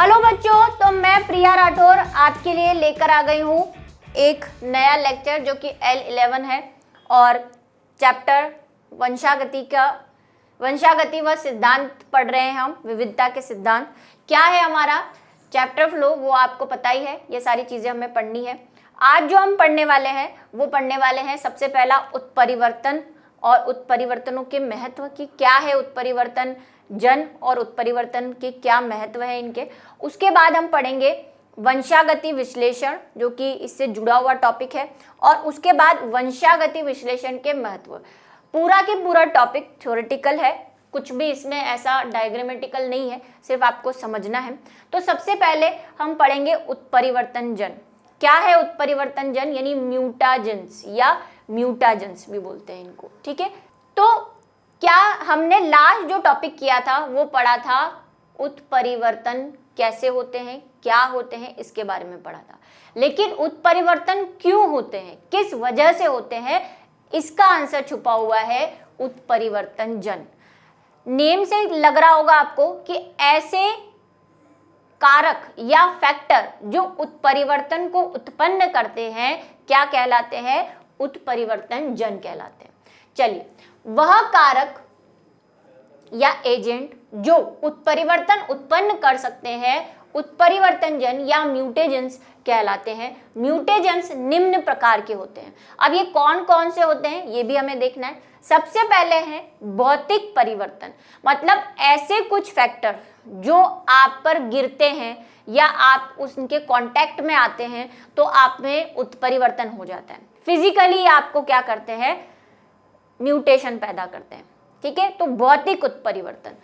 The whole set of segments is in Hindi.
हेलो बच्चों, तो मैं प्रिया राठौर आपके लिए लेकर आ गई हूँ एक नया लेक्चर जो कि L11 है और चैप्टर वंशागति व सिद्धांत पढ़ रहे हैं हम। विविधता के सिद्धांत क्या है हमारा चैप्टर फ्लो, वो आपको पता ही है। ये सारी चीज़ें हमें पढ़नी है। आज जो हम पढ़ने वाले हैं सबसे पहला उत्परिवर्तन और उत्परिवर्तनों के महत्व की क्या है, उत्परिवर्तन जन और उत्परिवर्तन के क्या महत्व है इनके। उसके बाद हम पढ़ेंगे वंशागति विश्लेषण जो कि इससे जुड़ा हुआ टॉपिक है, और उसके बाद वंशागति विश्लेषण के महत्व। पूरा के पूरा टॉपिक थ्योरेटिकल है, कुछ भी इसमें ऐसा डायग्रामेटिकल नहीं है, सिर्फ आपको समझना है। तो सबसे पहले हम पढ़ेंगे उत्परिवर्तन जन। क्या है उत्परिवर्तन जन, यानी म्यूटाजेंस या म्यूटाजेंस भी बोलते हैं इनको, ठीक है। तो क्या हमने लास्ट जो टॉपिक किया था वो पढ़ा था उत्परिवर्तन कैसे होते हैं, क्या होते हैं, इसके बारे में पढ़ा था। लेकिन उत्परिवर्तन क्यों होते हैं, किस वजह से होते हैं, इसका आंसर छुपा हुआ है उत्परिवर्तन जन। नेम से लग रहा होगा आपको कि ऐसे कारक या फैक्टर जो उत्परिवर्तन को उत्पन्न करते हैं क्या कहलाते हैं, उत्परिवर्तन जन कहलाते हैं। चलिए, वह कारक या एजेंट जो उत्परिवर्तन उत्पन्न कर सकते हैं उत्परिवर्तन जन या म्यूटेजेंस कहलाते हैं। म्यूटेजेंस निम्न प्रकार के होते हैं। अब ये कौन कौन से होते हैं ये भी हमें देखना है। सबसे पहले है भौतिक परिवर्तन, मतलब ऐसे कुछ फैक्टर जो आप पर गिरते हैं या आप उनके कांटेक्ट में आते हैं तो आप में उत्परिवर्तन हो जाता है। फिजिकली आपको क्या करते हैं, म्यूटेशन पैदा करते हैं, ठीक है। तो भौतिक उत्परिवर्तन,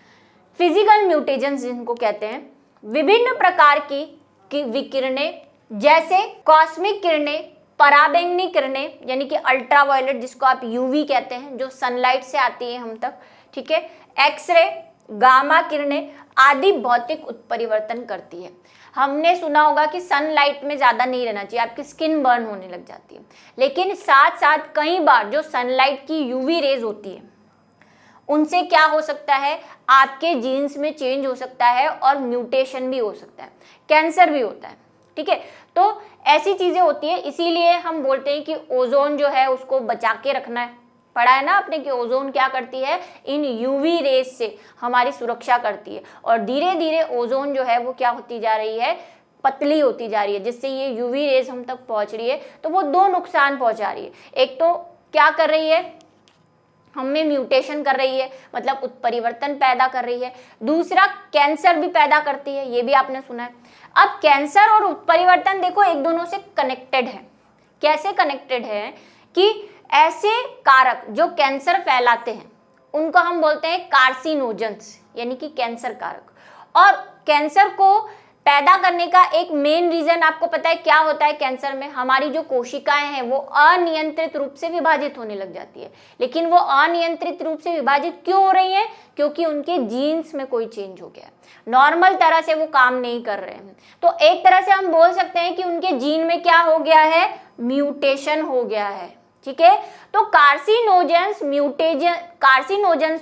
फिजिकल म्यूटेशंस जिनको कहते हैं। विभिन्न प्रकार की विकिरणें जैसे कॉस्मिक किरणें, पराबैंगनी किरणें यानी कि अल्ट्रावायलेट जिसको आप यूवी कहते हैं, जो सनलाइट से आती है हम तक, ठीक है, एक्सरे, गामा किरणें आदि भौतिक उत्परिवर्तन करती है। हमने सुना होगा कि सनलाइट में ज़्यादा नहीं रहना चाहिए, आपकी स्किन बर्न होने लग जाती है। लेकिन साथ साथ कई बार जो सनलाइट की यूवी रेज होती है उनसे क्या हो सकता है, आपके जीन्स में चेंज हो सकता है और म्यूटेशन भी हो सकता है, कैंसर भी होता है, ठीक है। तो ऐसी चीज़ें होती है, इसीलिए हम बोलते हैं कि ओजोन जो है उसको बचा के रखना है। पढ़ा है ना आपने कि ओजोन क्या करती है, इन यूवी रेज से हमारी सुरक्षा करती है। और धीरे धीरे ओजोन जो है वो क्या होती जा रही है, पतली होती जा रही है, जिससे ये यूवी रेज हम तक पहुंच रही है। तो वो दो नुकसान पहुंचा रही है। एक तो क्या कर रही है, हमें म्यूटेशन कर रही है, मतलब उत्परिवर्तन पैदा कर रही है। दूसरा कैंसर भी पैदा करती है, ये भी आपने सुना है। अब कैंसर और उत्परिवर्तन देखो एक दोनों से कनेक्टेड है। कैसे कनेक्टेड है कि ऐसे कारक जो कैंसर फैलाते हैं उनको हम बोलते हैं कार्सिनोजेंस, यानी कि कैंसर कारक। और कैंसर को पैदा करने का एक मेन रीजन आपको पता है क्या होता है कैंसर में, हमारी जो कोशिकाएं हैं वो अनियंत्रित रूप से विभाजित होने लग जाती है। लेकिन वो अनियंत्रित रूप से विभाजित क्यों हो रही हैं, क्योंकि उनके जीन्स में कोई चेंज हो गया है, नॉर्मल तरह से वो काम नहीं कर रहे हैं। तो एक तरह से हम बोल सकते हैं कि उनके जीन में क्या हो गया है, म्यूटेशन हो गया है, ठीक है। तो कार्सिनोजेंस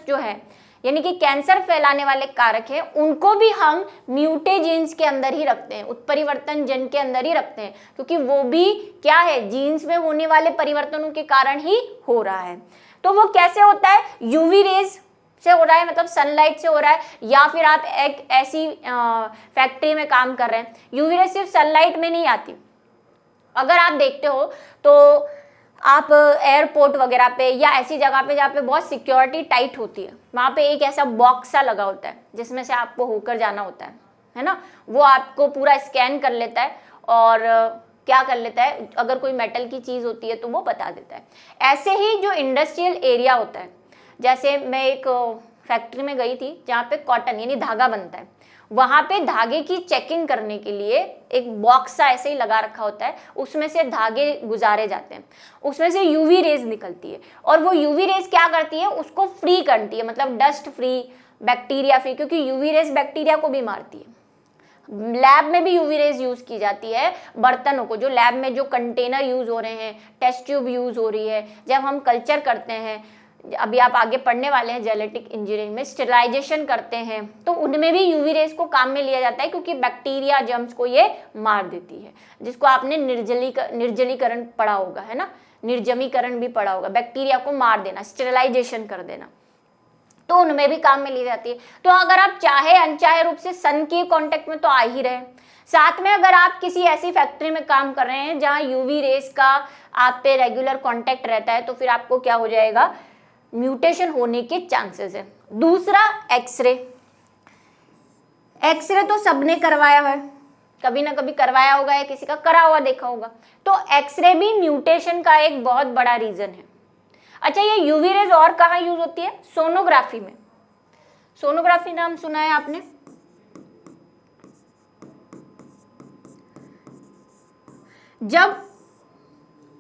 जो है यानी कि कैंसर फैलाने वाले कारक है, उनको भी हम म्यूटेजेंस के अंदर ही रखते हैं, उत्परिवर्तन जन के अंदर ही रखते हैं, क्योंकि वो भी क्या है, जीन्स में होने वाले परिवर्तनों के कारण ही हो रहा है। तो वो कैसे होता है, यूवी रेज से हो रहा है, मतलब सनलाइट से हो रहा है, या फिर आप एक ऐसी फैक्ट्री में काम कर रहे हैं। यूवी रेज सिर्फ सनलाइट में नहीं आती। अगर आप देखते हो तो आप एयरपोर्ट वगैरह पे या ऐसी जगह पे जहाँ पे बहुत सिक्योरिटी टाइट होती है, वहाँ पे एक ऐसा बॉक्स सा लगा होता है जिसमें से आपको होकर जाना होता है ना। वो आपको पूरा स्कैन कर लेता है और क्या कर लेता है, अगर कोई मेटल की चीज़ होती है तो वो बता देता है। ऐसे ही जो इंडस्ट्रियल एरिया होता है, जैसे मैं एक फैक्ट्री में गई थी जहाँ पे कॉटन यानी धागा बनता है, वहाँ पे धागे की चेकिंग करने के लिए एक बॉक्स सा ऐसे ही लगा रखा होता है, उसमें से धागे गुजारे जाते हैं, उसमें से यूवी रेज निकलती है और वो यूवी रेज क्या करती है, उसको फ्री करती है, मतलब डस्ट फ्री, बैक्टीरिया फ्री, क्योंकि यूवी रेज बैक्टीरिया को भी मारती है। लैब में भी यूवी रेज यूज की जाती है बर्तनों को, जो लैब में जो कंटेनर यूज हो रहे हैं, टेस्ट ट्यूब यूज हो रही है, जब हम कल्चर करते हैं अभी आप आगे पढ़ने वाले हैं जेनेटिक इंजीनियरिंग में, स्टेरिलाइजेशन करते हैं, तो उनमें भी यूवी रेज को काम में लिया जाता है क्योंकि बैक्टीरिया जर्म्स को ये मार देती है, जिसको आपने निर्जलीकरण पढ़ा होगा, है ना, निर्जमीकरण भी पढ़ा होगा, बैक्टीरिया को मार देना, स्टेरिलाइजेशन कर देना, तो उनमें भी काम में ली जाती है। तो अगर आप चाहे अनचाहे रूप से सन के कांटेक्ट में तो आ ही रहे। साथ में अगर आप किसी ऐसी फैक्ट्री में काम कर रहे हैं जहां यूवी रेस का आप पे रेगुलर कांटेक्ट रहता है, तो फिर आपको क्या हो जाएगा, म्यूटेशन होने के चांसेस है। दूसरा एक्सरे, एक्सरे तो सबने करवाया है, कभी ना कभी करवाया होगा या किसी का करा हुआ देखा होगा, तो एक्सरे भी म्यूटेशन का एक बहुत बड़ा रीजन है। अच्छा, ये यूवी रेज और कहाँ यूज होती है, सोनोग्राफी में। सोनोग्राफी नाम सुना है आपने, जब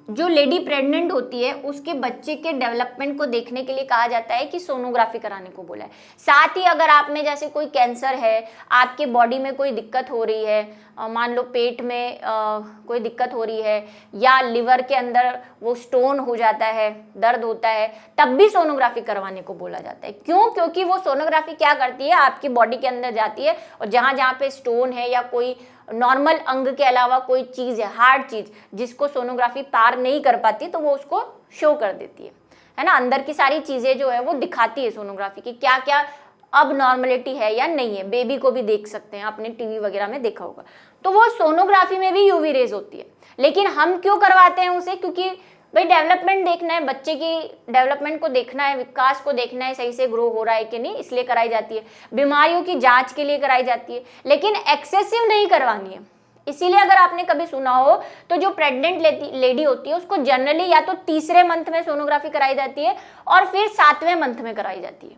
जो लेडी प्रेग्नेंट होती है उसके बच्चे के डेवलपमेंट को देखने के लिए कहा जाता है कि सोनोग्राफी कराने को बोला है। साथ ही अगर आप में जैसे कोई कैंसर है, आपके बॉडी में कोई दिक्कत हो रही है, मान लो पेट में कोई दिक्कत हो रही है या लिवर के अंदर वो स्टोन हो जाता है, दर्द होता है, तब भी सोनोग्राफी करवाने को बोला जाता है। क्यों? क्योंकि वो सोनोग्राफी क्या करती है, आपकी बॉडी के अंदर जाती है और जहाँ जहाँ पे स्टोन है या कोई नॉर्मल अंग के अलावा कोई चीज़ है, हार्ड चीज़, जिसको सोनोग्राफी पार नहीं कर पाती, तो वो उसको शो कर देती है ना, अंदर की सारी चीज़ें जो है वो दिखाती है सोनोग्राफी की क्या क्या अब नॉर्मलिटी है या नहीं है। बेबी को भी देख सकते हैं, आपने टीवी वगैरह में देखा होगा। तो वो सोनोग्राफी में भी यूवी रेज होती है, लेकिन हम क्यों करवाते हैं उसे, क्योंकि भाई डेवलपमेंट देखना है, बच्चे की डेवलपमेंट को देखना है, विकास को देखना है, सही से ग्रो हो रहा है कि नहीं, इसलिए कराई जाती है। बीमारियों की जांच के लिए कराई जाती है, लेकिन एक्सेसिव नहीं करवानी है। इसीलिए अगर आपने कभी सुना हो तो जो प्रेग्नेंट लेडी होती है उसको जनरली या तो तीसरे मंथ में सोनोग्राफी कराई जाती है और फिर 7वें मंथ में कराई जाती है,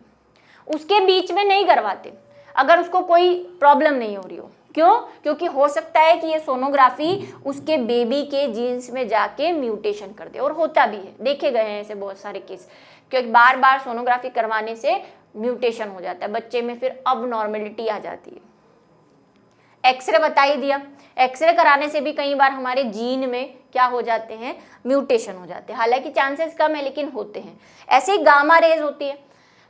उसके बीच में नहीं करवाते अगर उसको कोई प्रॉब्लम नहीं हो रही हो। क्यों? क्योंकि हो सकता है कि ये सोनोग्राफी उसके बेबी के जीन्स में जाके म्यूटेशन कर दे, और होता भी है, देखे गए हैं ऐसे बहुत सारे केस, क्योंकि बार बार सोनोग्राफी करवाने से म्यूटेशन हो जाता है बच्चे में, फिर अब नॉर्मेलिटी आ जाती है। एक्सरे बता ही दिया, एक्सरे कराने से भी कई बार हमारे जीन में क्या हो जाते हैं, म्यूटेशन हो जाते हैं, हालांकि चांसेस कम है लेकिन होते हैं। ऐसे ही गामा रेज होती है,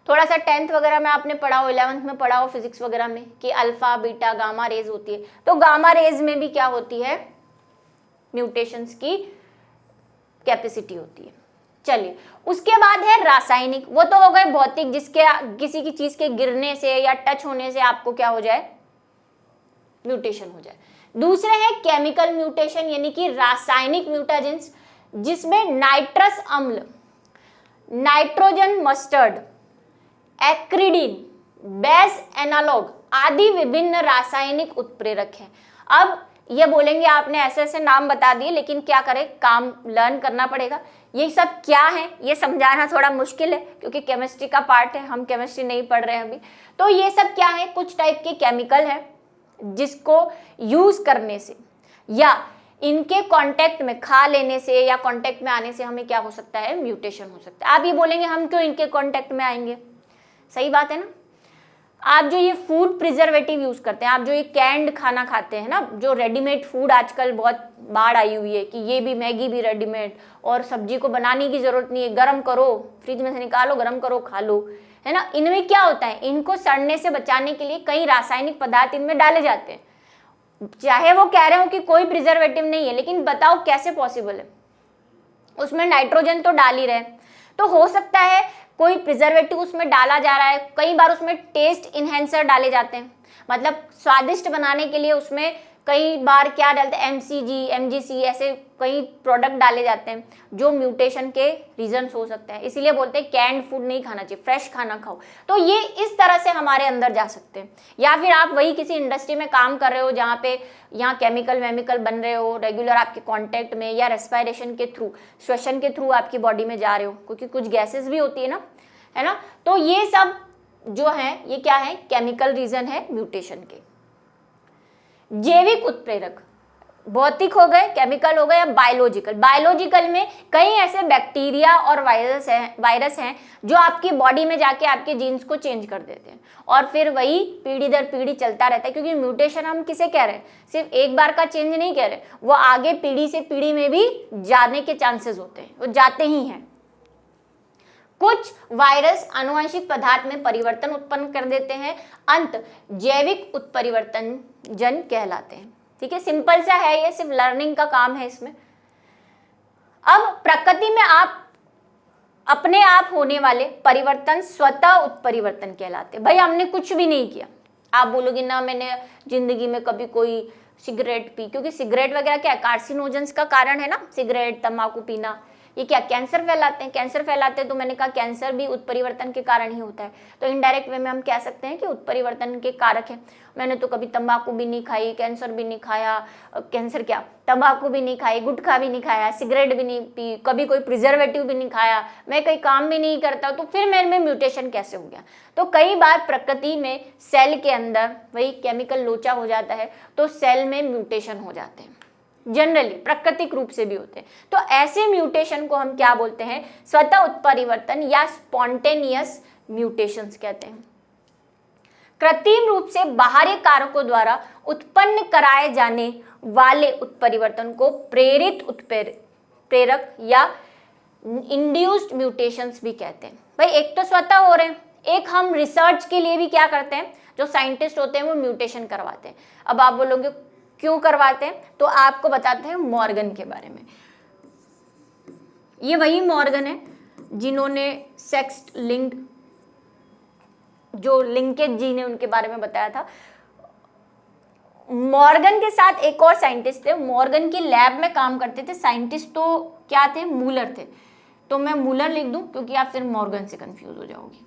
थोड़ा सा 10th वगैरह में आपने पढ़ा हो, 11th में पढ़ा हो फिजिक्स वगैरह में कि अल्फा बीटा गामा रेज होती है। तो गामा रेज में भी क्या होती है, म्यूटेशंस की कैपेसिटी होती है। चलिए, उसके बाद है रासायनिक, वो तो हो गए भौतिक, जिसके किसी की चीज के गिरने से या टच होने से आपको क्या हो जाए, म्यूटेशन हो जाए। दूसरे है केमिकल म्यूटेशन, यानी कि रासायनिक म्यूटाजेंस, जिसमें नाइट्रस अम्ल, नाइट्रोजन मस्टर्ड, एक्रिडीन, बेस एनालॉग आदि विभिन्न रासायनिक उत्प्रेरक हैं। अब ये बोलेंगे आपने ऐसे ऐसे नाम बता दिए, लेकिन क्या करें, काम लर्न करना पड़ेगा। ये सब क्या है ये समझाना थोड़ा मुश्किल है क्योंकि केमिस्ट्री का पार्ट है, हम केमिस्ट्री नहीं पढ़ रहे हैं अभी। तो ये सब क्या है, कुछ टाइप के केमिकल है जिसको यूज करने से या इनके कांटेक्ट में खा लेने से या कांटेक्ट में आने से हमें क्या हो सकता है, म्यूटेशन हो सकता है। आप ये बोलेंगे हम क्यों इनके कांटेक्ट में आएंगे, सही बात है ना। आप जो ये फूड प्रिजर्वेटिव यूज करते हैं, आप जो ये कैंड खाना खाते हैं ना, जो रेडीमेड फूड आजकल बहुत बाढ़ आई हुई है कि ये भी मैगी भी रेडीमेड, और सब्जी को बनाने की जरूरत नहीं है, गरम करो, फ्रिज में से निकालो, गरम करो, खा लो, है ना। इनमें क्या होता है, इनको सड़ने से बचाने के लिए कई रासायनिक पदार्थ इनमें डाले जाते हैं। चाहे वो कह रहे हो कि कोई प्रिजर्वेटिव नहीं है, लेकिन बताओ कैसे पॉसिबल है, उसमें नाइट्रोजन तो डाल ही रहे। तो हो सकता है कोई प्रिजर्वेटिव उसमें डाला जा रहा है, कई बार उसमें टेस्ट इन्हेंसर डाले जाते हैं, मतलब स्वादिष्ट बनाने के लिए उसमें कई बार क्या डालते हैं, MCG, MGC, ऐसे कई प्रोडक्ट डाले जाते हैं जो म्यूटेशन के रीजंस हो सकते हैं। इसीलिए बोलते हैं कैंड फूड नहीं खाना चाहिए, फ्रेश खाना खाओ। तो ये इस तरह से हमारे अंदर जा सकते हैं। या फिर आप वही किसी इंडस्ट्री में काम कर रहे हो जहाँ पे यहाँ केमिकल वेमिकल बन रहे हो रेगुलर आपके कॉन्टेक्ट में, या रेस्पिरेशन के थ्रू, श्वसन के थ्रू आपकी बॉडी में जा रहे हो, क्योंकि कुछ गैसेस भी होती है ना, है ना। तो ये सब जो है ये क्या है, केमिकल रीजन है म्यूटेशन के। जैविक उत्प्रेरक, भौतिक हो गए, केमिकल हो गए, या बायोलॉजिकल। बायोलॉजिकल में कई ऐसे बैक्टीरिया और वायरस हैं जो आपकी बॉडी में जाके आपके जीन्स को चेंज कर देते हैं और फिर वही पीढ़ी दर पीढ़ी चलता रहता है। क्योंकि म्यूटेशन हम किसे कह रहे हैं, सिर्फ एक बार का चेंज नहीं कह रहे, वो आगे पीढ़ी से पीढ़ी में भी जाने के चांसेस होते हैं, वो जाते ही हैं। कुछ वायरस आनुवंशिक पदार्थ में परिवर्तन उत्पन्न कर देते हैं, अंत जैविक उत्परिवर्तन जन कहलाते हैं। ठीक है, सिंपल सा है, ये सिर्फ लर्निंग का काम है इसमें। अब प्रकृति में आप अपने आप होने वाले परिवर्तन स्वतः उत्परिवर्तन कहलाते। भाई हमने कुछ भी नहीं किया, आप बोलोगे ना मैंने जिंदगी में कभी कोई सिगरेट पी, क्योंकि सिगरेट वगैरह क्या है, कार्सिनोजेंस का कारण है ना, सिगरेट तंबाकू पीना, ये क्या कैंसर फैलाते हैं, कैंसर फैलाते हैं। तो मैंने कहा कैंसर भी उत्परिवर्तन के कारण ही होता है, तो इनडायरेक्ट वे में हम कह सकते हैं कि उत्परिवर्तन के कारक है। मैंने तो कभी तंबाकू भी नहीं खाई, कैंसर भी नहीं खाया, कैंसर क्या, तंबाकू भी नहीं खाई, गुटखा भी नहीं खाया, सिगरेट भी नहीं पी, कभी कोई प्रिजर्वेटिव भी नहीं खाया, मैं कहीं काम भी नहीं करता, तो फिर मेरे में म्यूटेशन कैसे हो गया। तो कई बार प्रकृति में सेल के अंदर वही केमिकल लोचा हो जाता है, तो सेल में म्यूटेशन हो जाते हैं, जनरली प्राकृतिक रूप से भी होते हैं। तो ऐसे म्यूटेशन को हम क्या बोलते हैं, स्वतः उत्परिवर्तन या स्पॉन्टेनियस म्यूटेशंस कहते हैं। कृत्रिम रूप से बाहरी कारकों द्वारा उत्पन्न कराए जाने वाले उत्परिवर्तन को प्रेरित उत्प्रेरक या इंड्यूस्ड म्यूटेशंस भी कहते हैं। भाई एक तो स्वतः हो रहे हैं, एक हम रिसर्च के लिए भी क्या करते हैं, जो साइंटिस्ट होते हैं वो म्यूटेशन करवाते हैं। अब आप बोलोगे क्यों करवाते हैं, तो आपको बताते हैं मॉर्गन के बारे में। ये वही मॉर्गन है जिन्होंने सेक्स लिंक्ड जो लिंकेज जीन है उनके बारे में बताया था। मॉर्गन के साथ एक और साइंटिस्ट थे, मॉर्गन की लैब में काम करते थे। साइंटिस्ट तो क्या थे, मूलर थे, तो मैं मूलर लिख दूं क्योंकि आप फिर मॉर्गन से कंफ्यूज हो जाओगी।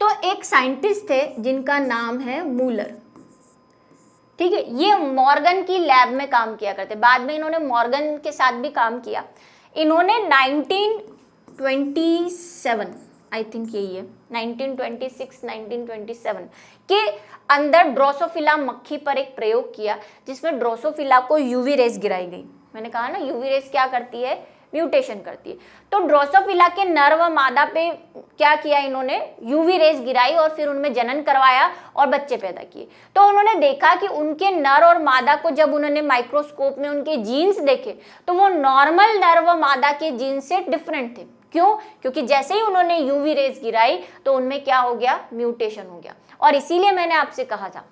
तो एक साइंटिस्ट थे जिनका नाम है मूलर, ठीक है, ये मॉर्गन की लैब में काम किया करते। बाद में इन्होंने मॉर्गन के साथ भी काम किया। इन्होंने 1927 आई थिंक यही है, 1926 1927 के अंदर ड्रोसोफिला मक्खी पर एक प्रयोग किया, जिसमें ड्रोसोफिला को यूवी रेस गिराई गई। मैंने कहा ना यूवी रेस क्या करती है, म्यूटेशन करती है। तो ड्रोसोफिला के नर व मादा पे क्या किया इन्होंने, यूवी रेस गिराई और फिर उनमें जनन करवाया और बच्चे पैदा किए। तो उन्होंने देखा कि उनके नर और मादा को जब उन्होंने माइक्रोस्कोप में उनके जीन्स देखे तो वो नॉर्मल नर व मादा के जीन से डिफरेंट थे। क्यों, क्योंकि जैसे ही उन्होंने यूवी रेस गिराई तो उनमें क्या हो गया, म्यूटेशन हो गया। और इसीलिए मैंने आपसे कहा था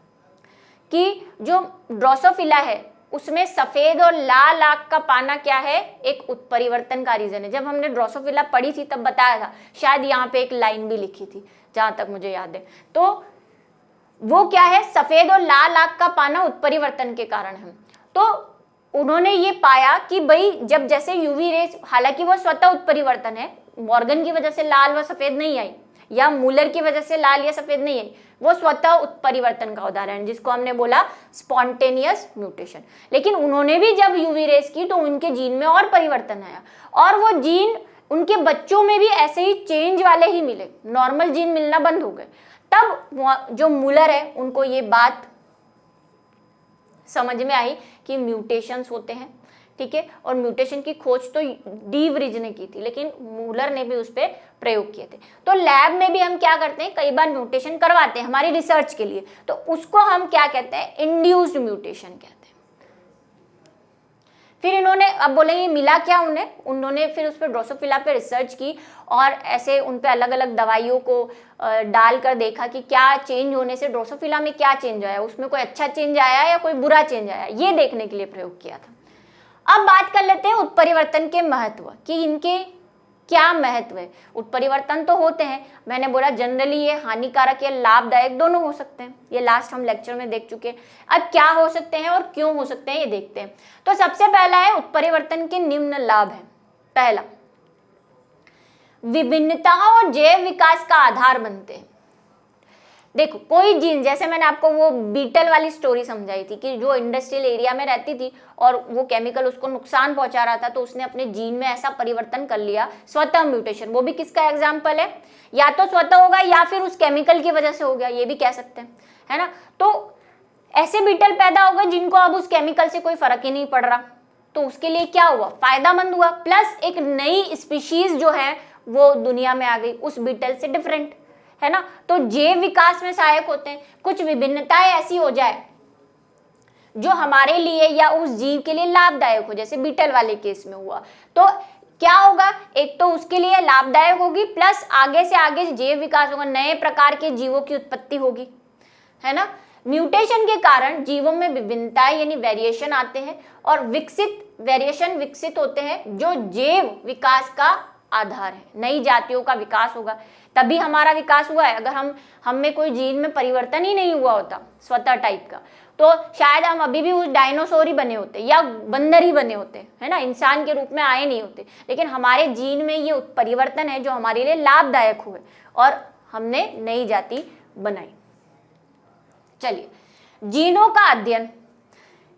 कि जो ड्रोसोफिला है उसमें सफेद और लाल आंख का पाना क्या है, एक उत्परिवर्तन का रीजन है। जब हमने ड्रोसोफिला पढ़ी थी तब बताया था, शायद यहाँ पे एक लाइन भी लिखी थी जहां तक मुझे याद है। तो वो क्या है, सफेद और लाल आंख का पाना उत्परिवर्तन के कारण है। तो उन्होंने ये पाया कि भाई जब जैसे यूवी रेस, हालांकि वो स्वतः उत्परिवर्तन है, मॉर्गन की वजह से लाल व सफेद नहीं आई या मूलर की वजह से लाल या सफेद नहीं आई, वो स्वतः उत्परिवर्तन का उदाहरण जिसको हमने बोला स्पॉन्टेनियस म्यूटेशन। लेकिन उन्होंने भी जब यूवी रेस की तो उनके जीन में और परिवर्तन आया और वो जीन उनके बच्चों में भी ऐसे ही चेंज वाले ही मिले, नॉर्मल जीन मिलना बंद हो गए। तब जो मूलर है उनको ये बात समझ में आई कि म्यूटेशंस होते हैं, ठीक है, और म्यूटेशन की खोज तो डी व्रिज ने की थी, लेकिन मूलर ने भी उस पर प्रयोग किए थे। तो लैब में भी हम क्या करते हैं, कई बार म्यूटेशन करवाते हैं हमारी रिसर्च के लिए, तो उसको हम क्या कहते हैं, इंड्यूस्ड म्यूटेशन कहते हैं। फिर इन्होंने, अब बोलेंगे मिला क्या उन्हें, उन्होंने फिर उस पर ड्रोसोफिला पे रिसर्च की और ऐसे उन पे अलग अलग दवाइयों को डालकर देखा कि क्या चेंज होने से ड्रोसोफिला में क्या चेंज आया, उसमें कोई अच्छा चेंज आया या कोई बुरा चेंज आया, ये देखने के लिए प्रयोग किया था। अब बात कर लेते हैं उत्परिवर्तन के महत्व कि इनके क्या महत्व है। उत्परिवर्तन तो होते हैं, मैंने बोला जनरली ये हानिकारक या लाभदायक दोनों हो सकते हैं, ये लास्ट हम लेक्चर में देख चुके हैं। अब क्या हो सकते हैं और क्यों हो सकते हैं ये देखते हैं। तो सबसे पहला है उत्परिवर्तन के निम्न लाभ है। पहला, विभिन्नताओं और जैव विकास का आधार बनते हैं। देखो कोई जीन, जैसे मैंने आपको वो बीटल वाली स्टोरी समझाई थी कि जो इंडस्ट्रियल एरिया में रहती थी और वो केमिकल उसको नुकसान पहुंचा रहा था, तो उसने अपने जीन में ऐसा परिवर्तन कर लिया, स्वतः म्यूटेशन। वो भी किसका एग्जाम्पल है, या तो स्वतः होगा या फिर उस केमिकल की वजह से हो गया, ये भी कह सकते हैं, है ना। तो ऐसे बीटल पैदा हो गए जिनको अब उस केमिकल से कोई फर्क ही नहीं पड़ रहा, तो उसके लिए क्या हुआ, फायदामंद हुआ, प्लस एक नई स्पीशीज जो है वो दुनिया में आ गई उस बीटल से डिफरेंट, है ना। तो जैव विकास में सहायक होते हैं। कुछ विभिन्नताएं ऐसी हो जाए जो हमारे लिए या उस जीव के लिए लाभदायक हो, जैसे बीटल वाले केस में हुआ, तो क्या होगा, एक तो उसके लिए लाभदायक होगी, प्लस आगे से आगे जैव विकास होगा, नए प्रकार के जीवों की उत्पत्ति होगी, है ना। म्यूटेशन के कारण जीवों में विभिन्नताएं यानी वेरिएशन आते हैं और वेरिएशन विकसित होते हैं जो जैव विकास का आधार है। नई जातियों का विकास होगा, तभी हमारा विकास हुआ है। अगर हम में कोई जीन में परिवर्तन ही नहीं हुआ होता स्वतः टाइप का, तो शायद हम अभी भी उस डायनासोर ही बने होते या बंदर ही बने होते, है ना, इंसान के रूप में आए नहीं होते। लेकिन हमारे जीन में ये परिवर्तन है जो हमारे लिए लाभदायक हुए और हमने नई जाति बनाई। चलिए, जीनों का अध्ययन।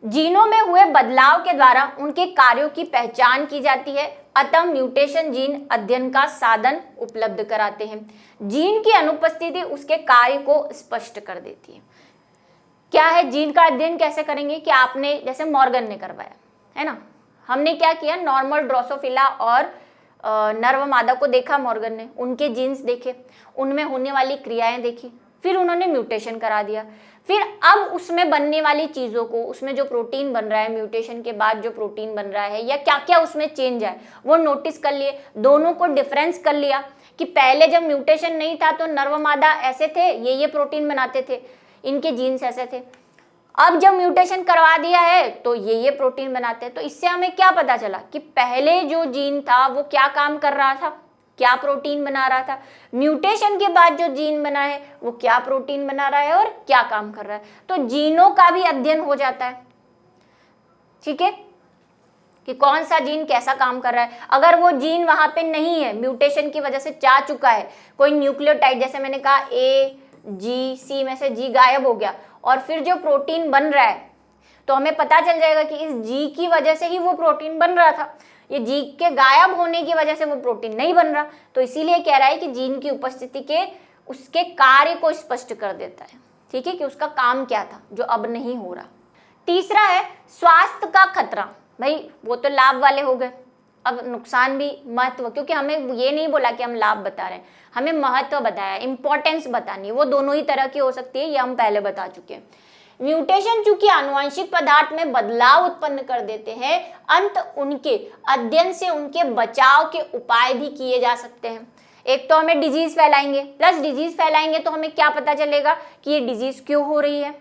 जीनों में हुए बदलाव के द्वारा उनके कार्यों की पहचान की जाती है, अतः म्यूटेशन जीन अध्ययन का साधन उपलब्ध कराते हैं। जीन की अनुपस्थिति उसके कार्य को स्पष्ट कर देती है। क्या है जीन का अध्ययन कैसे करेंगे कि आपने जैसे मॉर्गन ने करवाया है ना, हमने क्या किया, नॉर्मल ड्रोसोफिला और नर व मादा को देखा मॉर्गन ने, उनके जीन्स देखे, उनमें होने वाली क्रियाएं देखी, फिर उन्होंने म्यूटेशन करा दिया। फिर अब उसमें बनने वाली चीज़ों को, उसमें जो प्रोटीन बन रहा है, म्यूटेशन के बाद जो प्रोटीन बन रहा है या क्या क्या उसमें चेंज है वो नोटिस कर लिए, दोनों को डिफरेंस कर लिया कि पहले जब म्यूटेशन नहीं था तो नर व मादा ऐसे थे, ये प्रोटीन बनाते थे, इनके जीन्स ऐसे थे, अब जब म्यूटेशन करवा दिया है तो ये प्रोटीन बनाते हैं। तो इससे हमें क्या पता चला कि पहले जो जीन था वो क्या काम कर रहा था, क्या प्रोटीन बना रहा था, म्यूटेशन के बाद जो जीन बना है वो क्या प्रोटीन बना रहा है और क्या काम कर रहा है। तो जीनों का भी अध्ययन हो जाता है, ठीक है, कि कौन सा जीन कैसा काम कर रहा है। अगर वो जीन वहां पे नहीं है, म्यूटेशन की वजह से जा चुका है, कोई न्यूक्लियोटाइड, जैसे मैंने कहा A, G, C में से G गायब हो गया और फिर जो प्रोटीन बन रहा है, तो हमें पता चल जाएगा कि इस G की वजह से ही वो प्रोटीन बन रहा था, ये G के गायब होने की वजह से वो प्रोटीन नहीं बन रहा। तो इसीलिए कह रहा है कि जीन की उपस्थिति के उसके कार्य को स्पष्ट कर देता है, ठीक है, कि उसका काम क्या था जो अब नहीं हो रहा। तीसरा है स्वास्थ्य का खतरा। भाई वो तो लाभ वाले हो गए, अब नुकसान भी, महत्व, क्योंकि हमें ये नहीं बोला कि हम लाभ बता रहे हैं, हमें महत्व बताया, इंपॉर्टेंस बतानी है, वो दोनों ही तरह की हो सकती है, ये हम पहले बता चुके हैं। म्यूटेशन चूंकि आनुवंशिक पदार्थ में बदलाव उत्पन्न कर देते हैं, अंत उनके अध्ययन से उनके बचाव के उपाय भी किए जा सकते हैं। एक तो हमें डिजीज फैलाएंगे, प्लस डिजीज फैलाएंगे तो हमें क्या पता चलेगा कि ये डिजीज क्यों हो रही है,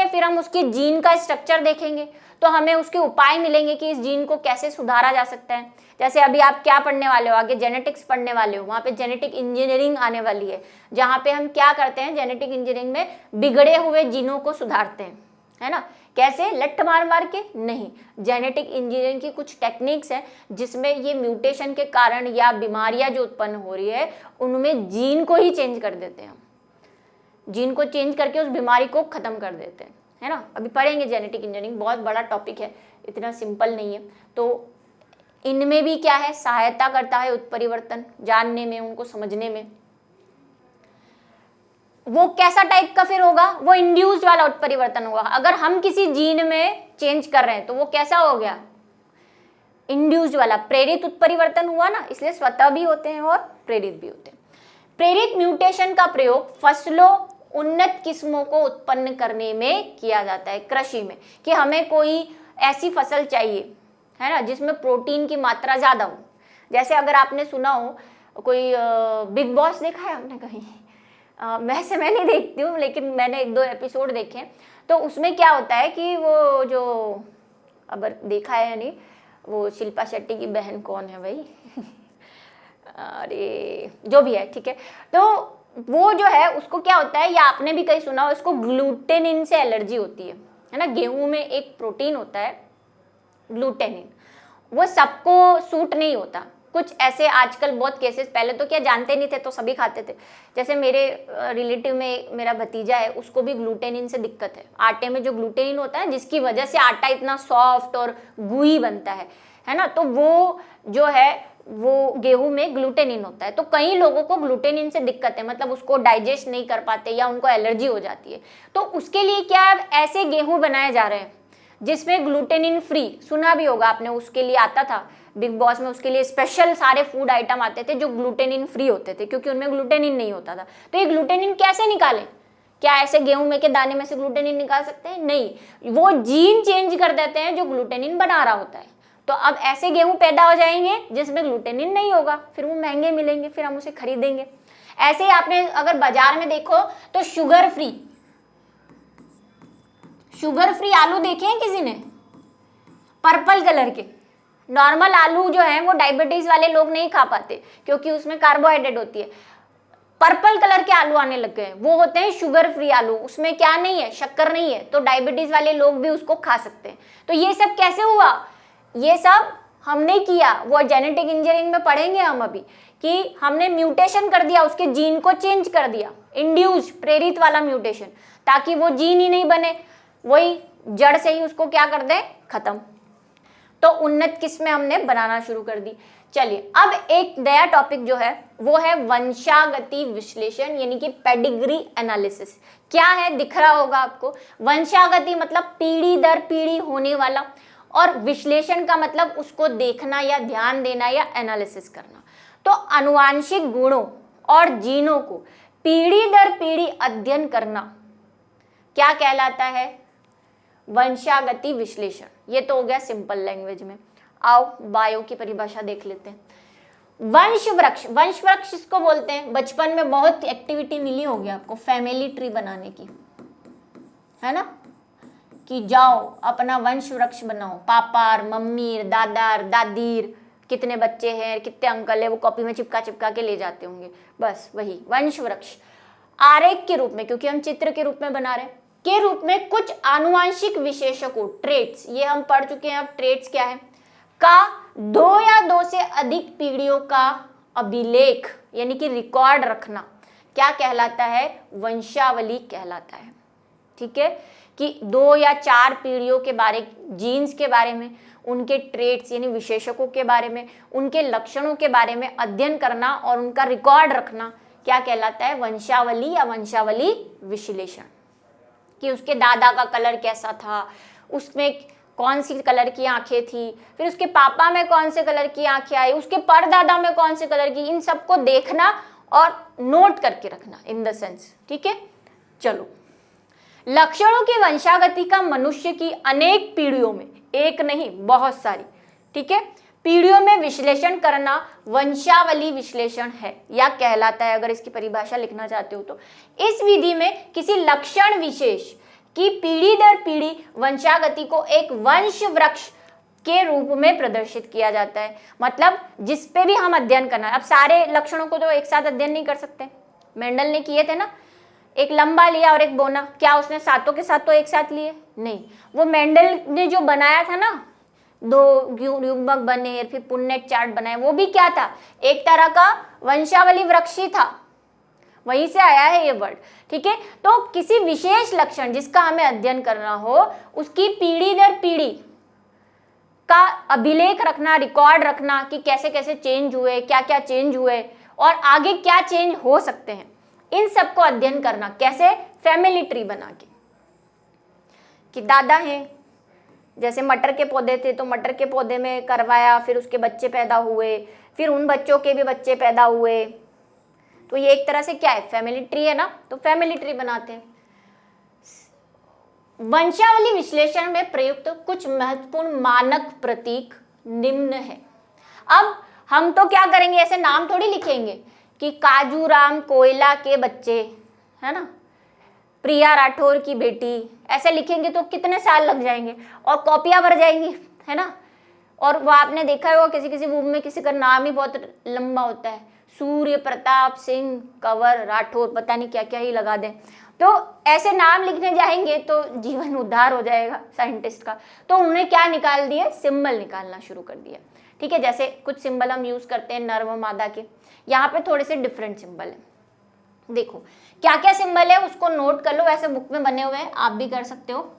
फिर हम उसके जीन का स्ट्रक्चर देखेंगे तो हमें उसके उपाय मिलेंगे कि इस जीन को कैसे सुधारा जा सकता है। जैसे अभी आप क्या पढ़ने वाले हो, आगे जेनेटिक्स पढ़ने वाले हो, वहाँ पे जेनेटिक इंजीनियरिंग आने वाली है, जहाँ पे हम क्या करते हैं, जेनेटिक इंजीनियरिंग में बिगड़े हुए जीनों को सुधारते हैं, है ना। कैसे, लठ मार मार के नहीं, जेनेटिक इंजीनियरिंग की कुछ टेक्निक्स हैं जिसमें ये म्यूटेशन के कारण या बीमारियां जो उत्पन्न हो रही है उनमें जीन को ही चेंज कर देते हैं, जीन को चेंज करके उस बीमारी को खत्म कर देते हैं, है ना। अभी पढ़ेंगे जेनेटिक इंजीनियरिंग, बहुत बड़ा टॉपिक है, इतना सिंपल नहीं है। तो इनमें भी क्या है, सहायता करता है उत्परिवर्तन जानने में, उनको समझने में। वो कैसा टाइप का फिर होगा, वो इंड्यूस्ड वाला उत्परिवर्तन होगा। अगर हम किसी जीन में चेंज कर रहे हैं तो वो कैसा हो गया, इंड्यूस्ड वाला, प्रेरित उत्परिवर्तन हुआ ना, इसलिए स्वतः भी होते हैं और प्रेरित भी होते हैं। प्रेरित म्यूटेशन का प्रयोग फसलों, उन्नत किस्मों को उत्पन्न करने में किया जाता है, कृषि में, कि हमें कोई ऐसी फसल चाहिए, है ना, जिसमें प्रोटीन की मात्रा ज्यादा हो। जैसे अगर आपने सुना हो कोई बिग बॉस देखा है आपने कहीं, वैसे मैं नहीं देखती हूँ लेकिन मैंने 1-2 एपिसोड देखे, तो उसमें क्या होता है कि वो जो, अब देखा है या नहीं, वो शिल्पा शेट्टी की बहन कौन है भाई अरे जो भी है, ठीक है, तो वो जो है उसको क्या होता है, या आपने भी कहीं सुना हो, उसको ग्लूटेनिन से एलर्जी होती है ना। गेहूं में एक प्रोटीन होता है ग्लूटेनिन, वो सबको सूट नहीं होता। कुछ ऐसे आजकल बहुत केसेस, पहले तो क्या जानते नहीं थे तो सभी खाते थे। जैसे मेरे रिलेटिव में मेरा भतीजा है, उसको भी ग्लूटेनिन से दिक्कत है। आटे में जो ग्लूटेनिन होता है जिसकी वजह से आटा इतना सॉफ्ट और गुई बनता है ना, तो वो जो है वो गेहूं में ग्लूटेनिन होता है। तो कई लोगों को ग्लूटेनिन से दिक्कत है, मतलब उसको डाइजेस्ट नहीं कर पाते या उनको एलर्जी हो जाती है। तो उसके लिए क्या है, ऐसे गेहूं बनाए जा रहे हैं जिसमें ग्लूटेनिन फ्री, सुना भी होगा आपने, उसके लिए आता था बिग बॉस में, उसके लिए स्पेशल सारे फूड आइटम आते थे जो ग्लूटेनिन फ्री होते थे, क्योंकि उनमें ग्लूटेनिन नहीं होता था। तो ये ग्लूटेनिन कैसे निकालें, क्या ऐसे गेहूं में के दाने में से ग्लूटेनिन निकाल सकते हैं? नहीं, वो जीन चेंज कर देते हैं जो ग्लूटेनिन बना रहा होता है। तो तो अब ऐसे गेहूं पैदा हो जाएंगे जिसमें ग्लूटेनिन नहीं होगा, फिर वो महंगे मिलेंगे, फिर हम उसे खरीदेंगे। ऐसे ही आपने अगर बाजार में देखो तो शुगर फ्री आलू देखे हैं किसी ने? पर्पल कलर के। नॉर्मल आलू जो है वो डायबिटीज वाले लोग नहीं खा पाते क्योंकि उसमें कार्बोहाइड्रेट होती है। पर्पल कलर के आलू आने लग गए हैं, वो होते हैं शुगर फ्री आलू, उसमें क्या नहीं है, शक्कर नहीं है, तो डायबिटीज वाले लोग भी उसको खा सकते हैं। तो ये सब कैसे हुआ? ये सब हमने किया, वो जेनेटिक इंजीनियरिंग में पढ़ेंगे हम अभी, कि हमने म्यूटेशन कर दिया, उसके जीन को चेंज कर दिया, इंड्यूस प्रेरित वाला म्यूटेशन, ताकि वो जीन ही नहीं बने, वही जड़ से ही उसको क्या कर दें, खत्म। तो उन्नत किस्में हमने बनाना शुरू कर दी। चलिए अब एक नया टॉपिक जो है वो है वंशागति विश्लेषण, यानी कि पेडिग्री एनालिसिस। क्या है, दिख रहा होगा आपको। वंशागति मतलब पीढ़ी दर पीढ़ी होने वाला, और विश्लेषण का मतलब उसको देखना या ध्यान देना या एनालिसिस करना। तो आनुवांशिक गुणों और जीनों को पीढ़ी दर पीढ़ी अध्ययन करना क्या कहलाता है? वंशागति विश्लेषण। ये तो हो गया सिंपल लैंग्वेज में। आओ बायो की परिभाषा देख लेते हैं। वंश वृक्ष इसको बोलते हैं। बचपन में बहुत एक्टिविटी मिली होगी आपको फैमिली ट्री बनाने की, है ना, कि जाओ अपना वंश वृक्ष बनाओ, पापार, मम्मीर, दादार, दादीर, कितने बच्चे हैं, कितने अंकल है, वो कॉपी में चिपका के ले जाते होंगे। बस वही वंश वृक्ष। आरेख के रूप में, क्योंकि हम चित्र के रूप में बना रहे हैं, के रूप में कुछ आनुवांशिक विशेषकों, ट्रेट्स, ये हम पढ़ चुके हैं। अब ट्रेट्स क्या है? का 2 या 2 से अधिक पीढ़ियों का अभिलेख यानी कि रिकॉर्ड रखना क्या कहलाता है? वंशावली कहलाता है। ठीक है, कि 2 या 4 पीढ़ियों के बारे, जीन्स के बारे में, उनके ट्रेट्स यानी विशेषकों के बारे में, उनके लक्षणों के बारे में अध्ययन करना और उनका रिकॉर्ड रखना क्या कहलाता है? वंशावली या वंशावली विश्लेषण। कि उसके दादा का कलर कैसा था, उसमें कौन सी कलर की आंखें थी, फिर उसके पापा में कौन से कलर की आंखें आई, उसके परदादा में कौन से कलर की, इन सबको देखना और नोट करके रखना इन द सेंस। ठीक है, चलो। लक्षणों की वंशागति का मनुष्य की अनेक पीढ़ियों में, एक नहीं बहुत सारी, ठीक है, पीढ़ियों में विश्लेषण करना वंशावली विश्लेषण है या कहलाता है। अगर इसकी परिभाषा लिखना चाहते हो तो इस विधि में किसी लक्षण विशेष की पीढ़ी दर पीढ़ी वंशागति को एक वंश वृक्ष के रूप में प्रदर्शित किया जाता है। मतलब जिस पे भी हम अध्ययन करना है, अब सारे लक्षणों को तो एक साथ अध्ययन नहीं कर सकते। मेंडल ने किए थे ना, एक लंबा लिया और एक बोना, क्या उसने सातों के सातों एक साथ लिए? नहीं। वो मेंडल ने जो बनाया था ना, 2 युग्मक बने, फिर पुन्नेट चार्ट बनाए, वो भी क्या था? एक तरह का वंशावली वृक्ष ही था, वहीं से आया है ये वर्ड। ठीक है, तो किसी विशेष लक्षण जिसका हमें अध्ययन करना हो, उसकी पीढ़ी दर पीढ़ी का अभिलेख रखना, रिकॉर्ड रखना कि कैसे कैसे चेंज हुए, क्या क्या चेंज हुए और आगे क्या चेंज हो सकते हैं, इन सबको अध्ययन करना। कैसे? फैमिली ट्री बना के, कि दादा हैं, जैसे मटर के पौधे थे तो मटर के पौधे में करवाया, फिर उसके बच्चे पैदा हुए, फिर उन बच्चों के भी बच्चे पैदा हुए। तो ये एक तरह से क्या है? फैमिली ट्री है ना, तो फैमिली ट्री बनाते हैं। वंशावली विश्लेषण में प्रयुक्त कुछ महत्वपूर्ण मानक प्रतीक निम्न है। अब हम तो क्या करेंगे, ऐसे नाम थोड़ी लिखेंगे कि काजूराम कोयला के बच्चे, है ना, प्रिया राठौर की बेटी, ऐसे लिखेंगे तो कितने साल लग जाएंगे और कॉपियां भर जाएंगी, है ना। और वो आपने देखा होगा किसी किसी बुक में किसी का नाम ही बहुत लंबा होता है, सूर्य प्रताप सिंह कंवर राठौर, पता नहीं क्या क्या ही लगा दें। तो ऐसे नाम लिखने जाएंगे तो जीवन उद्धार हो जाएगा साइंटिस्ट का। तो उन्होंने क्या निकाल दिया? सिंबल निकालना शुरू कर दिया। ठीक है, जैसे कुछ सिंबल हम यूज करते हैं नर व मादा के, यहाँ पे थोड़े से डिफरेंट सिंबल है। देखो क्या क्या सिंबल है उसको नोट कर लो, वैसे बुक में बने हुए हैं, आप भी कर सकते हो।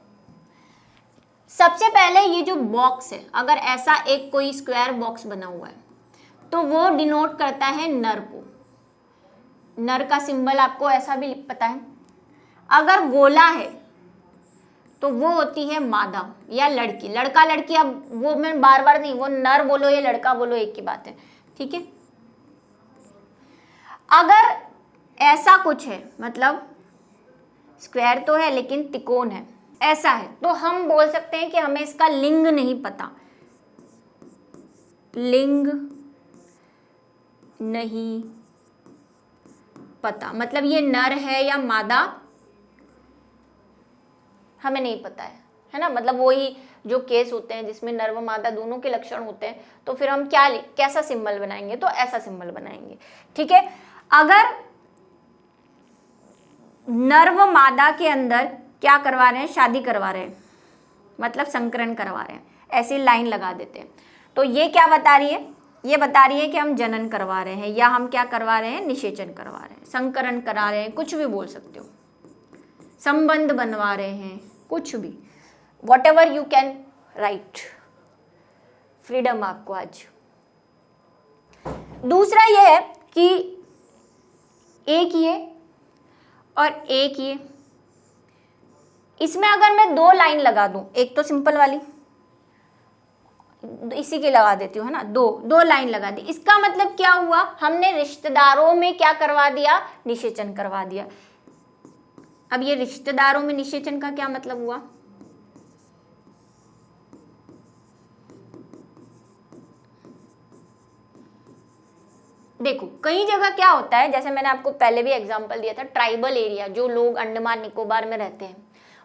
सबसे पहले ये जो बॉक्स है, अगर ऐसा एक कोई स्क्वायर बॉक्स बना हुआ है तो वो डिनोट करता है नर को। नर का सिंबल आपको ऐसा भी पता है। अगर गोला है तो वो होती है मादा या लड़की। लड़का लड़की, अब वो मैं बार बार नहीं, वो नर बोलो या लड़का बोलो एक ही बात है। ठीक है, अगर ऐसा कुछ है, मतलब स्क्वायर तो है लेकिन त्रिकोण है, ऐसा है, तो हम बोल सकते हैं कि हमें इसका लिंग नहीं पता। लिंग नहीं पता, मतलब ये नर है या मादा हमें नहीं पता है ना। मतलब वही जो केस होते हैं जिसमें नर व मादा दोनों के लक्षण होते हैं, तो फिर हम कैसा सिंबल बनाएंगे, तो ऐसा सिंबल बनाएंगे। ठीक है, अगर नर व मादा के अंदर क्या करवा रहे हैं, शादी करवा रहे हैं, मतलब संकरण करवा रहे हैं, ऐसी लाइन लगा देते हैं, तो ये क्या बता रही है, ये बता रही है कि हम जनन करवा रहे हैं, या हम क्या करवा रहे हैं, निषेचन करवा रहे हैं, संकरण करा रहे हैं, कुछ भी बोल सकते हो, संबंध बनवा रहे हैं, कुछ भी, what ever you can write, freedom आपको आज। दूसरा ये है कि एक ये और एक ये, इसमें अगर मैं 2 लाइन लगा दूं, एक तो सिंपल वाली इसी के लगा देती हूँ, है ना, 2 लाइन लगा दी, इसका मतलब क्या हुआ, हमने रिश्तेदारों में क्या करवा दिया, निषेचन करवा दिया। अब ये रिश्तेदारों में निषेचन का क्या मतलब हुआ, देखो कई जगह क्या होता है, जैसे मैंने आपको पहले भी एग्जांपल दिया था, ट्राइबल एरिया, जो लोग अंडमान निकोबार में रहते हैं,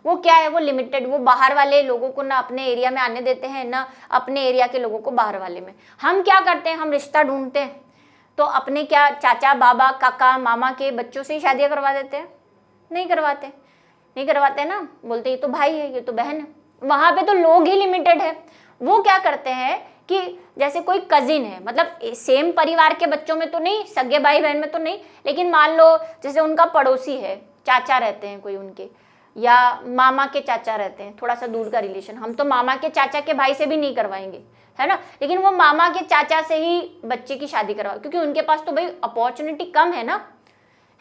वो क्या है, वो लिमिटेड, वो बाहर वाले लोगों को ना अपने एरिया में आने देते हैं, ना अपने एरिया के लोगों को बाहर वाले में। हम क्या करते हैं, हम रिश्ता ढूंढते हैं, तो अपने क्या चाचा बाबा काका मामा के बच्चों से ही शादियां करवा देते हैं, नहीं करवाते ना, बोलते ये तो भाई है, ये तो बहन है। वहां पे तो लोग ही लिमिटेड है। वो क्या करते हैं कि जैसे कोई कजिन है, मतलब सेम परिवार के बच्चों में तो नहीं, सगे भाई बहन में तो नहीं, लेकिन मान लो जैसे उनका पड़ोसी है, चाचा रहते हैं कोई उनके, या मामा के चाचा रहते हैं, थोड़ा सा दूर का रिलेशन, हम तो मामा के चाचा के भाई से भी नहीं करवाएंगे, है ना, लेकिन वो मामा के चाचा से ही बच्चे की शादी करवा, क्योंकि उनके पास तो भाई अपॉर्चुनिटी कम है ना,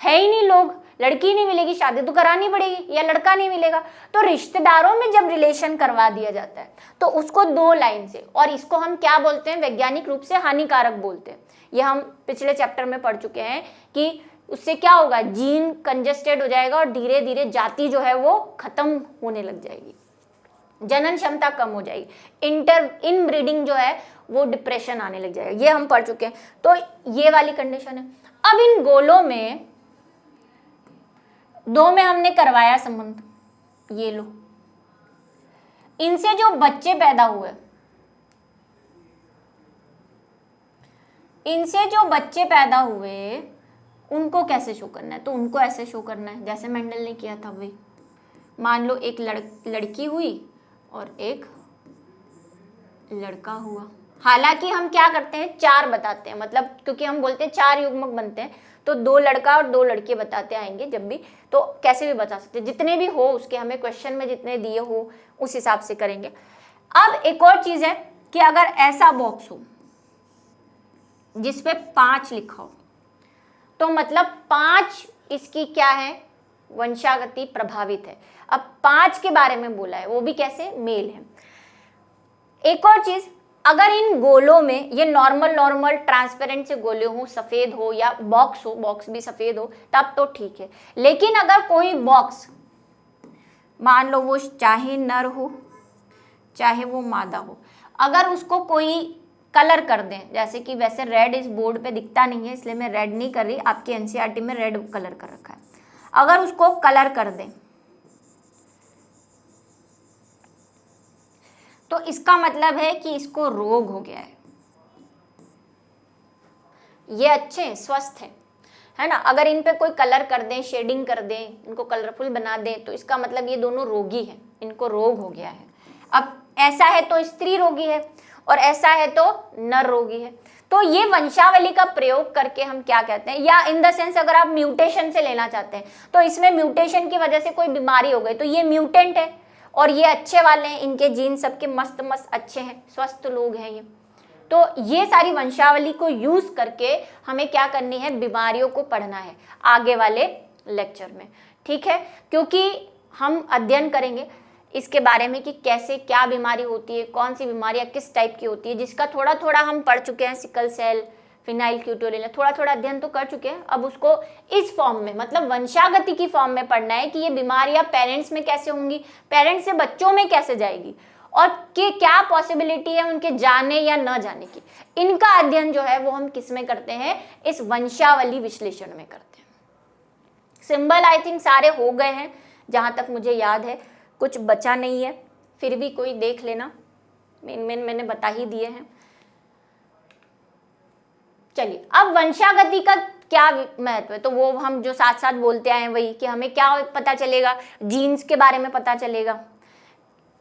है ही नहीं लोग, लड़की नहीं मिलेगी, शादी तो करानी पड़ेगी, या लड़का नहीं मिलेगा। तो रिश्तेदारों में जब रिलेशन करवा दिया जाता है तो उसको 2 लाइन से, और इसको हम क्या बोलते हैं, वैज्ञानिक रूप से हानिकारक बोलते हैं। ये हम पिछले चैप्टर में पढ़ चुके हैं कि उससे क्या होगा, जीन कंजेस्टेड हो जाएगा और धीरे धीरे जाति जो है वो खत्म होने लग जाएगी, जनन क्षमता कम हो जाएगी, इनब्रीडिंग जो है वो डिप्रेशन आने लग जाएगा, ये हम पढ़ चुके हैं। तो ये वाली कंडीशन है। अब इन गोलों में 2 में हमने करवाया संबंध, ये लो, इनसे जो बच्चे पैदा हुए, उनको कैसे शो करना है, तो उनको ऐसे शो करना है जैसे मेंडल ने किया था। वही मान लो एक लड़की हुई और एक लड़का हुआ, हालांकि हम क्या करते हैं, 4 बताते हैं, मतलब क्योंकि हम बोलते हैं 4 युग्मक बनते हैं, तो 2 लड़का और 2 लड़के बताते आएंगे जब भी, तो कैसे भी बता सकते हैं, जितने भी हो उसके, हमें क्वेश्चन में जितने दिए हो उस हिसाब से करेंगे। अब एक और चीज है कि अगर ऐसा बॉक्स हो जिसपे 5 लिखा हो, तो मतलब 5 इसकी क्या है, वंशागति प्रभावित है। अब 5 के बारे में बोला है, वो भी कैसे, मेल है। एक और चीज, अगर इन गोलों में ये नॉर्मल ट्रांसपेरेंट से गोले हो, सफेद हो, या बॉक्स हो, बॉक्स भी सफेद हो, तब तो ठीक है। लेकिन अगर कोई बॉक्स, मान लो वो चाहे नर हो चाहे वो मादा हो, अगर उसको कोई कलर कर दें, जैसे कि वैसे रेड इस बोर्ड पे दिखता नहीं है इसलिए मैं रेड नहीं कर रही, आपकी एनसीईआरटी में रेड कलर कर रखा है, अगर उसको कलर कर दें तो इसका मतलब है कि इसको रोग हो गया है। ये अच्छे हैं, स्वस्थ हैं, है ना। अगर इन पे कोई कलर कर दें, शेडिंग कर दें, इनको कलरफुल बना दें, तो इसका मतलब ये दोनों रोगी हैं, इनको रोग हो गया है। अब ऐसा है तो स्त्री रोगी है और ऐसा है तो नर रोगी है। तो ये वंशावली का प्रयोग करके हम क्या कहते हैं, या इन द सेंस अगर आप म्यूटेशन से लेना चाहते हैं, तो इसमें म्यूटेशन की वजह से कोई बीमारी हो गई तो ये म्यूटेंट है और ये अच्छे वाले हैं, इनके जीन सबके मस्त मस्त अच्छे हैं, स्वस्थ लोग हैं ये। तो ये सारी वंशावली को यूज करके हमें क्या करनी है, बीमारियों को पढ़ना है आगे वाले लेक्चर में, ठीक है। क्योंकि हम अध्ययन करेंगे इसके बारे में कि कैसे क्या बीमारी होती है, कौन सी बीमारियां किस टाइप की होती है, जिसका थोड़ा थोड़ा हम पढ़ चुके हैं, सिकल सेल, फिनाइल क्यूटोरियल, थोड़ा थोड़ा अध्ययन तो कर चुके हैं। अब उसको इस फॉर्म में, मतलब वंशागति की फॉर्म में पढ़ना है कि ये बीमारियां पेरेंट्स में कैसे होंगी, पेरेंट्स से बच्चों में कैसे जाएगी, और कि क्या पॉसिबिलिटी है उनके जाने या न जाने की, इनका अध्ययन जो है वो हम किस में करते हैं, इस वंशावली विश्लेषण में करते हैं। सिंबल आई थिंक सारे हो गए हैं जहां तक मुझे याद है, कुछ बचा नहीं है, फिर भी कोई देख लेना, मेन मैंने बता ही दिए हैं। चलिए अब वंशागति का क्या महत्व है, तो वो हम जो साथ साथ बोलते आए हैं वही कि हमें क्या पता चलेगा, जीन्स के बारे में पता चलेगा,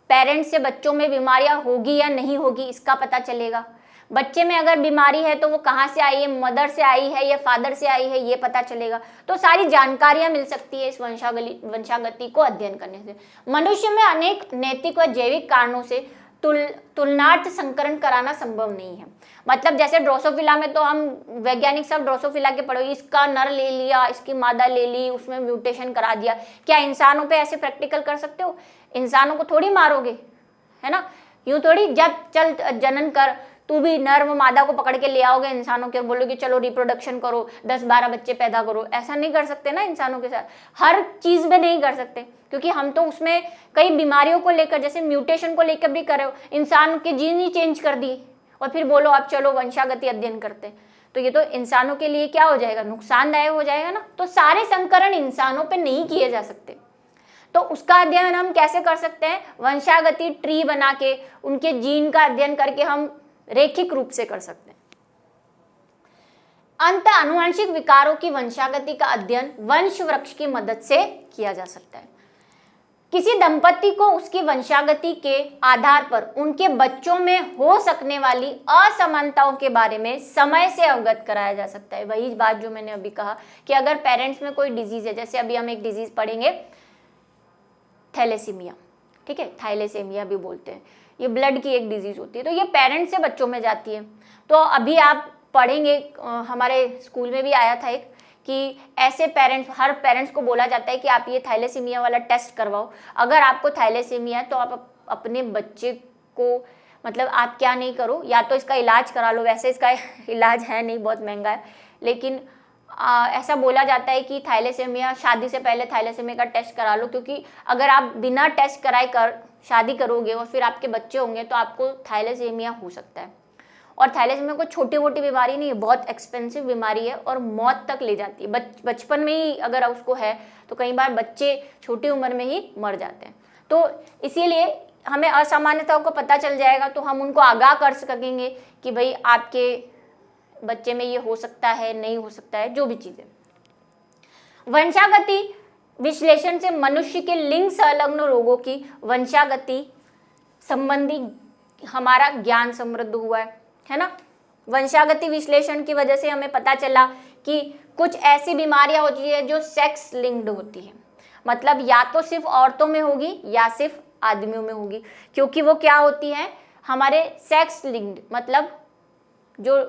पेरेंट्स से बच्चों में बीमारियां होगी या नहीं होगी इसका पता चलेगा, बच्चे में अगर बीमारी है तो वो कहाँ से आई है, मदर से आई है या फादर से आई है ये पता चलेगा। तो सारी जानकारियां मिल सकती है इस वंशागति को अध्ययन करने से। मनुष्य में अनेक नैतिक व जैविक कारणों से तुलनार्थ संकरण कराना संभव नहीं है। मतलब जैसे ड्रोसोफिला में तो हम वैज्ञानिक सब ड्रोसोफिला के पढ़ो, इसका नर ले लिया, इसकी मादा ले ली, उसमें म्यूटेशन करा दिया। क्या इंसानों पे ऐसे प्रैक्टिकल कर सकते हो? इंसानों को थोड़ी मारोगे, है ना, यूं थोड़ी जब चल जनन कर, तू भी नर व मादा को पकड़ के ले आओगे इंसानों के और बोलोगे चलो रिप्रोडक्शन करो, 10-12 बच्चे पैदा करो। ऐसा नहीं कर सकते ना इंसानों के साथ, हर चीज में नहीं कर सकते, क्योंकि हम तो उसमें कई बीमारियों को लेकर, जैसे म्यूटेशन को लेकर भी कर रहे हो, इंसान के जीन ही चेंज कर दिए और फिर बोलो आप चलो वंशागति अध्ययन करते, तो ये तो इंसानों के लिए क्या हो जाएगा, नुकसानदायक हो जाएगा ना। तो सारे संकरण इंसानों पे नहीं किए जा सकते, तो उसका अध्ययन हम कैसे कर सकते हैं, वंशागति ट्री बना के उनके जीन का अध्ययन करके हम रैखिक रूप से कर सकते हैं। अंत आनुवंशिक विकारों की वंशागति का अध्ययन वंश वृक्ष की मदद से किया जा सकता है। किसी दंपति को उसकी वंशागति के आधार पर उनके बच्चों में हो सकने वाली असमानताओं के बारे में समय से अवगत कराया जा सकता है। वही बात जो मैंने अभी कहा कि अगर पेरेंट्स में कोई डिजीज है, जैसे अभी हम एक डिजीज पढ़ेंगे थैलेसीमिया, ठीक है, थैलेसेमिया भी बोलते हैं, ये ब्लड की एक डिजीज होती है, तो ये पेरेंट्स से बच्चों में जाती है। तो अभी आप पढ़ेंगे, हमारे स्कूल में भी आया था एक, कि ऐसे पेरेंट्स, हर पेरेंट्स को बोला जाता है कि आप ये थैलेसीमिया वाला टेस्ट करवाओ। अगर आपको थैलेसीमिया है तो आप अपने बच्चे को, मतलब आप क्या नहीं करो, या तो इसका इलाज करा लो, वैसे इसका इलाज है नहीं, बहुत महंगा है, लेकिन ऐसा बोला जाता है कि थैलेसीमिया, शादी से पहले थैलेसीमिया का टेस्ट करा लो, क्योंकि अगर आप बिना टेस्ट कराए शादी करोगे और फिर आपके बच्चे होंगे तो आपको थैलेसीमिया हो सकता है। और थैलेसीमिया कोई छोटी मोटी बीमारी नहीं है, बहुत एक्सपेंसिव बीमारी है और मौत तक ले जाती है। बचपन में ही अगर उसको है तो कई बार बच्चे छोटी उम्र में ही मर जाते हैं। तो इसीलिए हमें असामान्यताओं को पता चल जाएगा तो हम उनको आगाह कर सकेंगे कि भाई आपके बच्चे में ये हो सकता है, नहीं हो सकता है, जो भी चीज़ें। वंशागति विश्लेषण से मनुष्य के लिंग संलग्न रोगों की वंशागति संबंधी हमारा ज्ञान समृद्ध हुआ है ना। वंशागति विश्लेषण की वजह से हमें पता चला कि कुछ ऐसी बीमारियां होती है जो सेक्स लिंक्ड होती है, मतलब या तो सिर्फ औरतों में होगी या सिर्फ आदमियों में होगी, क्योंकि वो क्या होती है, हमारे सेक्स लिंक्ड, मतलब जो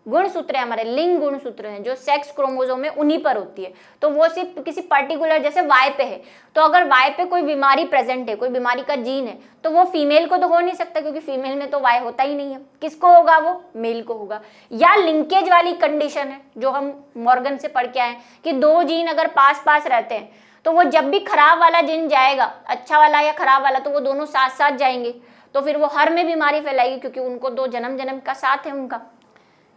गुणसूत्र है, हमारे लिंग गुणसूत्र हैं जो सेक्स क्रोमोसोम में, उन्हीं पर होती है। तो वो सिर्फ किसी पर्टिकुलर, जैसे वाई पे है, तो अगर वाई पे कोई बीमारी प्रेजेंट है, कोई बीमारी का जीन है, तो वो फीमेल को तो हो नहीं सकता, क्योंकि फीमेल में तो वाई होता ही नहीं है। किसको होगा, वो मेल को होगा। या लिंकेज वाली कंडीशन है जो हम मॉर्गन से पढ़ के आए कि दो जीन अगर पास पास रहते हैं तो वो जब भी खराब वाला जीन जाएगा, अच्छा वाला या खराब वाला, तो वो दोनों साथ साथ जाएंगे, तो फिर वो हर में बीमारी फैलाएगी, क्योंकि उनको दो जन्म जन्म का साथ है, उनका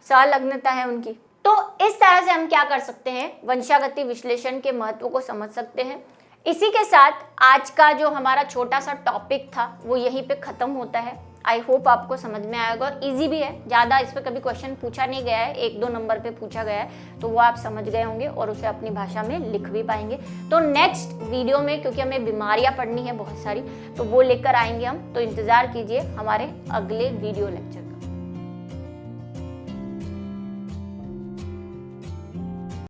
संलग्नता है उनकी। तो इस तरह से हम क्या कर सकते हैं, वंशागति विश्लेषण के महत्व को समझ सकते हैं। इसी के साथ आज का जो हमारा छोटा सा टॉपिक था वो यहीं पे खत्म होता है। आई होप आपको समझ में आएगा और इजी भी है, ज़्यादा इस पर कभी क्वेश्चन पूछा नहीं गया है, 1-2 नंबर पे पूछा गया है, तो वो आप समझ गए होंगे और उसे अपनी भाषा में लिख भी पाएंगे। तो नेक्स्ट वीडियो में, क्योंकि हमें बीमारियां पढ़नी है बहुत सारी, तो वो लेकर आएंगे हम, तो इंतज़ार कीजिए हमारे अगले वीडियो लेक्चर।